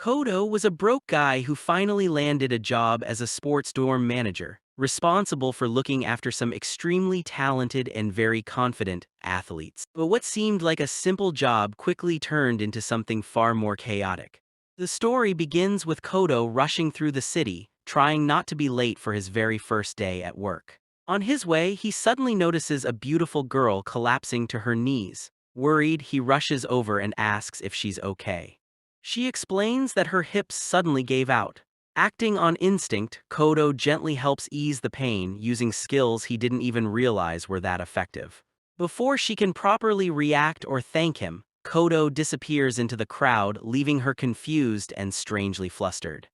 Kodo was a broke guy who finally landed a job as a sports dorm manager, responsible for looking after some extremely talented and very confident athletes. But what seemed like a simple job quickly turned into something far more chaotic. The story begins with Kodo rushing through the city, trying not to be late for his very first day at work. On his way, he suddenly notices a beautiful girl collapsing to her knees. Worried, he rushes over and asks if she's okay. She explains that her hips suddenly gave out. Acting on instinct, Kodo gently helps ease the pain using skills he didn't even realize were that effective. Before she can properly react or thank him, Kodo disappears into the crowd, leaving her confused and strangely flustered.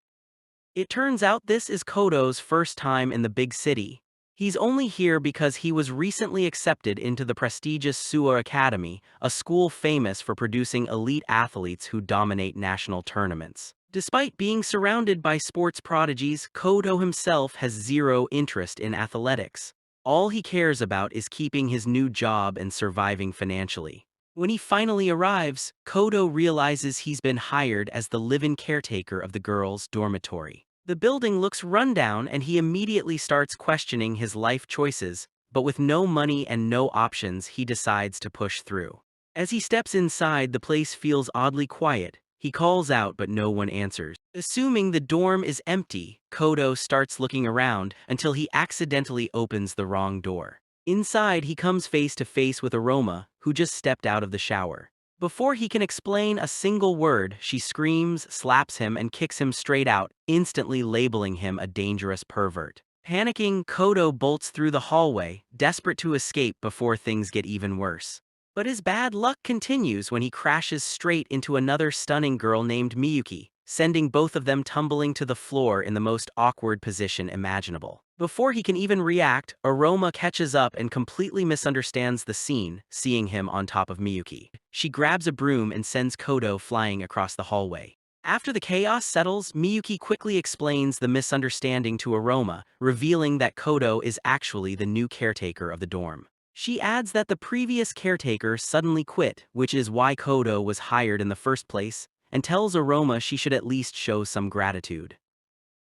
It turns out this is Kodo's first time in the big city. He's only here because he was recently accepted into the prestigious Suwa Academy, a school famous for producing elite athletes who dominate national tournaments. Despite being surrounded by sports prodigies, Kodo himself has zero interest in athletics. All he cares about is keeping his new job and surviving financially. When he finally arrives, Kodo realizes he's been hired as the live-in caretaker of the girls' dormitory. The building looks rundown and he immediately starts questioning his life choices, but with no money and no options, he decides to push through. As he steps inside, the place feels oddly quiet. He calls out but no one answers. Assuming the dorm is empty, Kodo starts looking around until he accidentally opens the wrong door. Inside, he comes face to face with Aroma, who just stepped out of the shower. Before he can explain a single word, she screams, slaps him, and kicks him straight out, instantly labeling him a dangerous pervert. Panicking, Kodo bolts through the hallway, desperate to escape before things get even worse. But his bad luck continues when he crashes straight into another stunning girl named Miyuki, sending both of them tumbling to the floor in the most awkward position imaginable. Before he can even react, Aroma catches up and completely misunderstands the scene, seeing him on top of Miyuki. She grabs a broom and sends Kodo flying across the hallway. After the chaos settles, Miyuki quickly explains the misunderstanding to Aroma, revealing that Kodo is actually the new caretaker of the dorm. She adds that the previous caretaker suddenly quit, which is why Kodo was hired in the first place, and tells Aroma she should at least show some gratitude.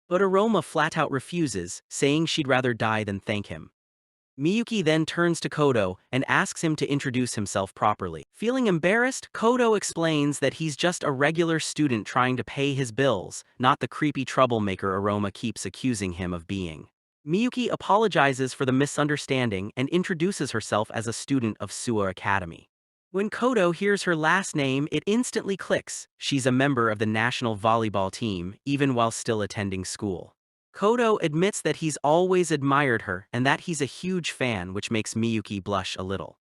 But Aroma flat out refuses, saying she'd rather die than thank him. Miyuki then turns to Kodo and asks him to introduce himself properly. Feeling embarrassed, Kodo explains that he's just a regular student trying to pay his bills, not the creepy troublemaker Aroma keeps accusing him of being. Miyuki apologizes for the misunderstanding and introduces herself as a student of Suwa Academy. When Kodo hears her last name, it instantly clicks. She's a member of the national volleyball team, even while still attending school. Kodo admits that he's always admired her and that he's a huge fan, which makes Miyuki blush a little.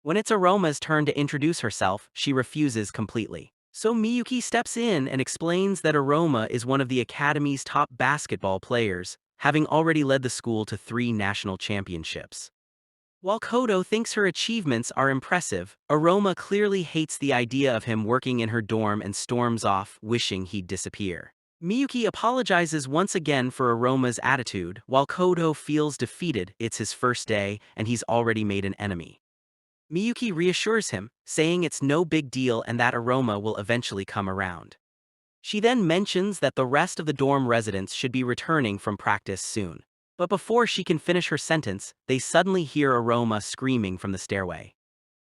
When it's Aroma's turn to introduce herself, she refuses completely. So Miyuki steps in and explains that Aroma is one of the academy's top basketball players, having already led the school to 3 national championships. While Kodo thinks her achievements are impressive, Aroma clearly hates the idea of him working in her dorm and storms off, wishing he'd disappear. Miyuki apologizes once again for Aroma's attitude, while Kodo feels defeated. It's his first day, and he's already made an enemy. Miyuki reassures him, saying it's no big deal and that Aroma will eventually come around. She then mentions that the rest of the dorm residents should be returning from practice soon. But before she can finish her sentence, they suddenly hear Aroma screaming from the stairway.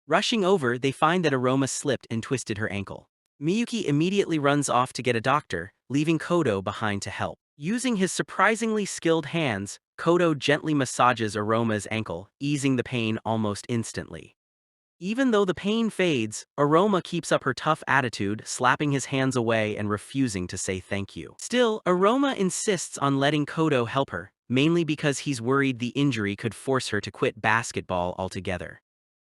Rushing over, they find that Aroma slipped and twisted her ankle. Miyuki immediately runs off to get a doctor, leaving Kodo behind to help. Using his surprisingly skilled hands, Kodo gently massages Aroma's ankle, easing the pain almost instantly. Even though the pain fades, Aroma keeps up her tough attitude, slapping his hands away and refusing to say thank you. Still, Aroma insists on letting Kodo help her, mainly because he's worried the injury could force her to quit basketball altogether.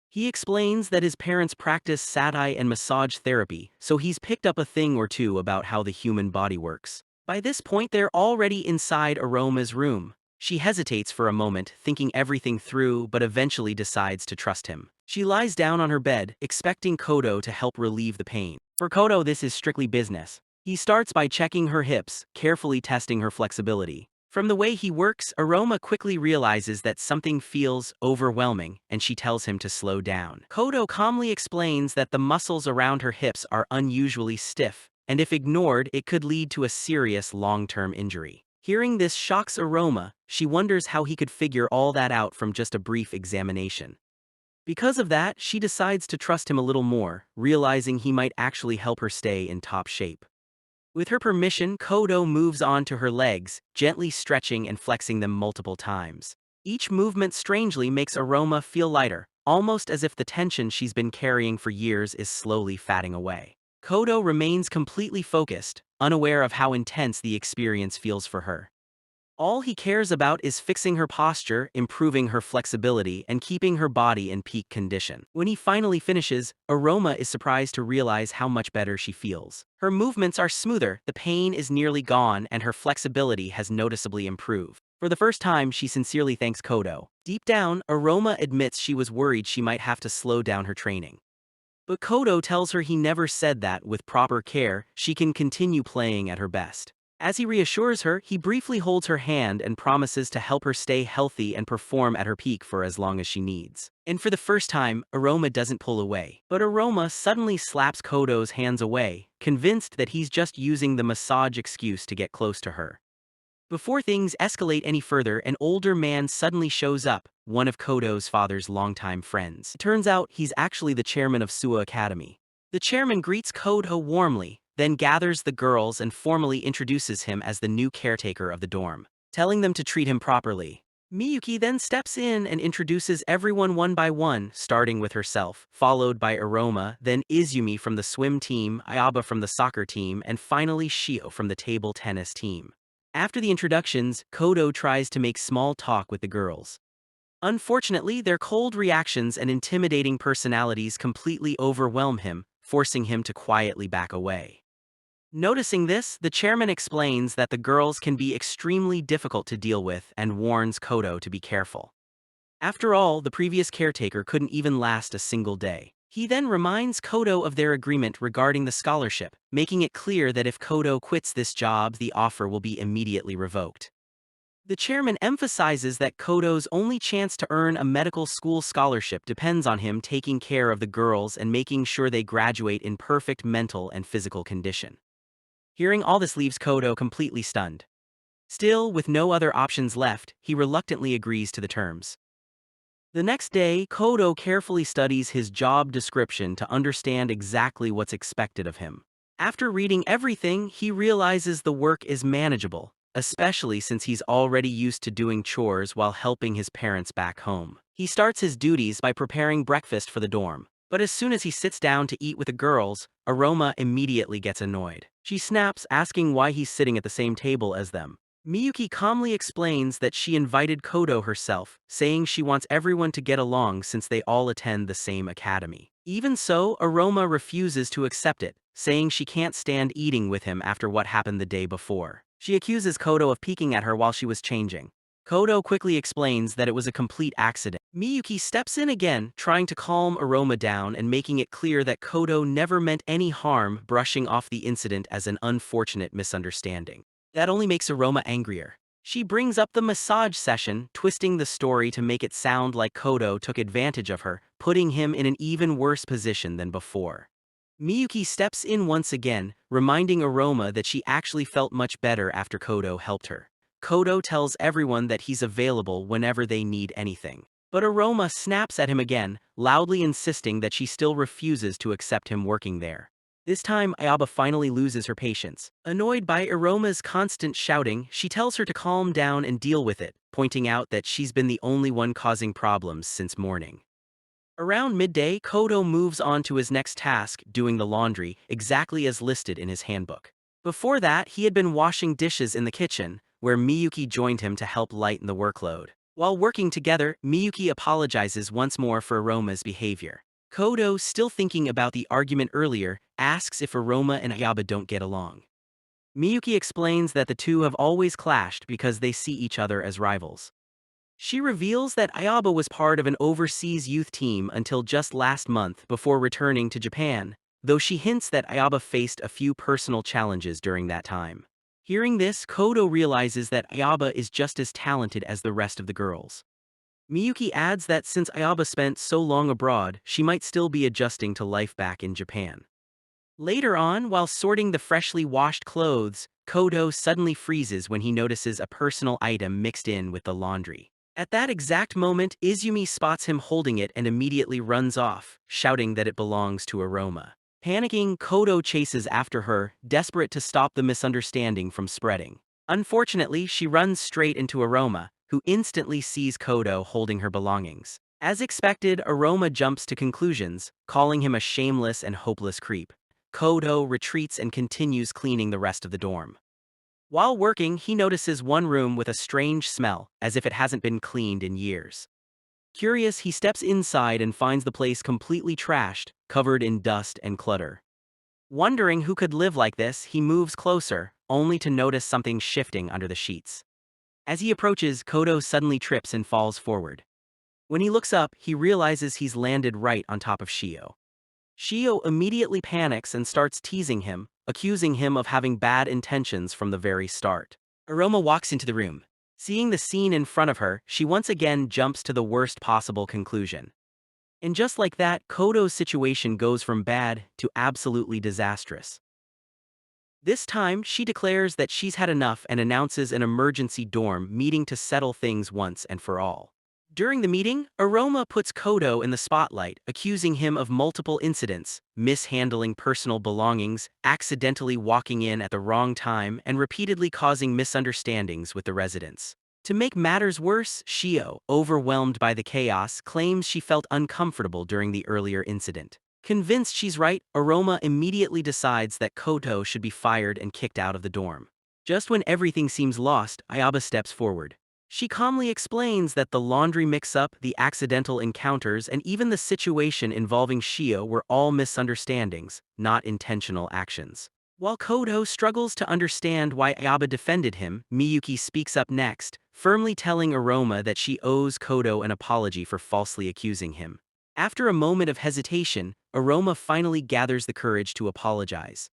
He explains that his parents practice sati and massage therapy, so he's picked up a thing or two about how the human body works. By this point, they're already inside Aroma's room. She hesitates for a moment, thinking everything through, but eventually decides to trust him. She lies down on her bed, expecting Kodo to help relieve the pain. For Kodo, this is strictly business. He starts by checking her hips, carefully testing her flexibility. From the way he works, Aroma quickly realizes that something feels overwhelming, and she tells him to slow down. Kodo calmly explains that the muscles around her hips are unusually stiff, and if ignored, it could lead to a serious long-term injury. Hearing this shocks Aroma. She wonders how he could figure all that out from just a brief examination. Because of that, she decides to trust him a little more, realizing he might actually help her stay in top shape. With her permission, Kodo moves on to her legs, gently stretching and flexing them multiple times. Each movement strangely makes Aroma feel lighter, almost as if the tension she's been carrying for years is slowly fatting away. Kodo remains completely focused, unaware of how intense the experience feels for her. All he cares about is fixing her posture, improving her flexibility, and keeping her body in peak condition. When he finally finishes, Aroma is surprised to realize how much better she feels. Her movements are smoother, the pain is nearly gone, and her flexibility has noticeably improved. For the first time, she sincerely thanks Kodo. Deep down, Aroma admits she was worried she might have to slow down her training. But Kodo tells her he never said that. With proper care, she can continue playing at her best. As he reassures her, he briefly holds her hand and promises to help her stay healthy and perform at her peak for as long as she needs. And for the first time, Aroma doesn't pull away. But Aroma suddenly slaps Kodo's hands away, convinced that he's just using the massage excuse to get close to her. Before things escalate any further, an older man suddenly shows up, one of Kodo's father's longtime friends. It turns out he's actually the chairman of Suwa Academy. The chairman greets Kodo warmly, then gathers the girls and formally introduces him as the new caretaker of the dorm, telling them to treat him properly. Miyuki then steps in and introduces everyone one by one, starting with herself, followed by Aroma, then Izumi from the swim team, Ayaba from the soccer team, and finally Shio from the table tennis team. After the introductions, Kodo tries to make small talk with the girls. Unfortunately, their cold reactions and intimidating personalities completely overwhelm him, forcing him to quietly back away. Noticing this, the chairman explains that the girls can be extremely difficult to deal with and warns Kodo to be careful. After all, the previous caretaker couldn't even last a single day. He then reminds Kodo of their agreement regarding the scholarship, making it clear that if Kodo quits this job, the offer will be immediately revoked. The chairman emphasizes that Kodo's only chance to earn a medical school scholarship depends on him taking care of the girls and making sure they graduate in perfect mental and physical condition. Hearing all this leaves Kodo completely stunned. Still, with no other options left, he reluctantly agrees to the terms. The next day, Kodo carefully studies his job description to understand exactly what's expected of him. After reading everything, he realizes the work is manageable, especially since he's already used to doing chores while helping his parents back home. He starts his duties by preparing breakfast for the dorm. But as soon as he sits down to eat with the girls, Aroma immediately gets annoyed. She snaps, asking why he's sitting at the same table as them. Miyuki calmly explains that she invited Kodo herself, saying she wants everyone to get along since they all attend the same academy. Even so, Aroma refuses to accept it, saying she can't stand eating with him after what happened the day before. She accuses Kodo of peeking at her while she was changing. Kodo quickly explains that it was a complete accident. Miyuki steps in again, trying to calm Aroma down and making it clear that Kodo never meant any harm, brushing off the incident as an unfortunate misunderstanding. That only makes Aroma angrier. She brings up the massage session, twisting the story to make it sound like Kodo took advantage of her, putting him in an even worse position than before. Miyuki steps in once again, reminding Aroma that she actually felt much better after Kodo helped her. Kodo tells everyone that he's available whenever they need anything. But Aroma snaps at him again, loudly insisting that she still refuses to accept him working there. This time, Ayaba finally loses her patience. Annoyed by Aroma's constant shouting, she tells her to calm down and deal with it, pointing out that she's been the only one causing problems since morning. Around midday, Kodo moves on to his next task, doing the laundry, exactly as listed in his handbook. Before that, he had been washing dishes in the kitchen, where Miyuki joined him to help lighten the workload. While working together, Miyuki apologizes once more for Aroma's behavior. Kodo, still thinking about the argument earlier, asks if Aroma and Ayaba don't get along. Miyuki explains that the two have always clashed because they see each other as rivals. She reveals that Ayaba was part of an overseas youth team until just last month before returning to Japan, though she hints that Ayaba faced a few personal challenges during that time. Hearing this, Kodo realizes that Ayaba is just as talented as the rest of the girls. Miyuki adds that since Ayaba spent so long abroad, she might still be adjusting to life back in Japan. Later on, while sorting the freshly washed clothes, Kodo suddenly freezes when he notices a personal item mixed in with the laundry. At that exact moment, Izumi spots him holding it and immediately runs off, shouting that it belongs to Aroma. Panicking, Kodo chases after her, desperate to stop the misunderstanding from spreading. Unfortunately, she runs straight into Aroma, who instantly sees Kodo holding her belongings. As expected, Aroma jumps to conclusions, calling him a shameless and hopeless creep. Kodo retreats and continues cleaning the rest of the dorm. While working, he notices one room with a strange smell, as if it hasn't been cleaned in years. Curious, he steps inside and finds the place completely trashed, covered in dust and clutter. Wondering who could live like this, he moves closer, only to notice something shifting under the sheets. As he approaches, Kodo suddenly trips and falls forward. When he looks up, he realizes he's landed right on top of Shio. Shio immediately panics and starts teasing him, accusing him of having bad intentions from the very start. Aroma walks into the room. Seeing the scene in front of her, she once again jumps to the worst possible conclusion. And just like that, Kodo's situation goes from bad to absolutely disastrous. This time, she declares that she's had enough and announces an emergency dorm meeting to settle things once and for all. During the meeting, Aroma puts Kodo in the spotlight, accusing him of multiple incidents, mishandling personal belongings, accidentally walking in at the wrong time, and repeatedly causing misunderstandings with the residents. To make matters worse, Shio, overwhelmed by the chaos, claims she felt uncomfortable during the earlier incident. Convinced she's right, Aroma immediately decides that Kodo should be fired and kicked out of the dorm. Just when everything seems lost, Ayaba steps forward. She calmly explains that the laundry mix-up, the accidental encounters, and even the situation involving Shio were all misunderstandings, not intentional actions. While Kodo struggles to understand why Ayaba defended him, Miyuki speaks up next, firmly telling Aroma that she owes Kodo an apology for falsely accusing him. After a moment of hesitation, Aroma finally gathers the courage to apologize.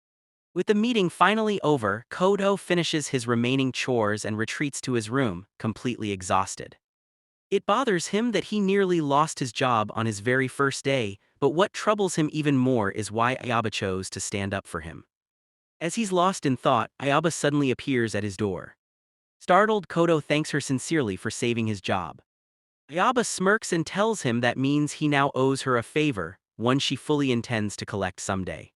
With the meeting finally over, Kodo finishes his remaining chores and retreats to his room, completely exhausted. It bothers him that he nearly lost his job on his very first day, but what troubles him even more is why Ayaba chose to stand up for him. As he's lost in thought, Ayaba suddenly appears at his door. Startled, Kodo thanks her sincerely for saving his job. Ayaba smirks and tells him that means he now owes her a favor, one she fully intends to collect someday.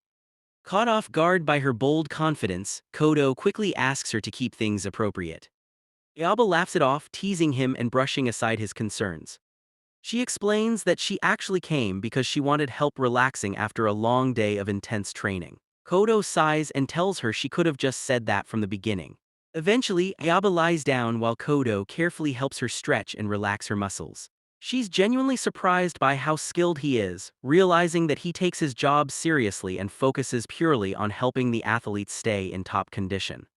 Caught off guard by her bold confidence, Kodo quickly asks her to keep things appropriate. Ayaba laughs it off, teasing him and brushing aside his concerns. She explains that she actually came because she wanted help relaxing after a long day of intense training. Kodo sighs and tells her she could have just said that from the beginning. Eventually, Ayaba lies down while Kodo carefully helps her stretch and relax her muscles. She's genuinely surprised by how skilled he is, realizing that he takes his job seriously and focuses purely on helping the athletes stay in top condition.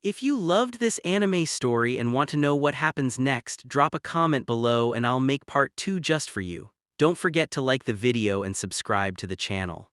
If you loved this anime story and want to know what happens next, drop a comment below and I'll make part 2 just for you. Don't forget to like the video and subscribe to the channel.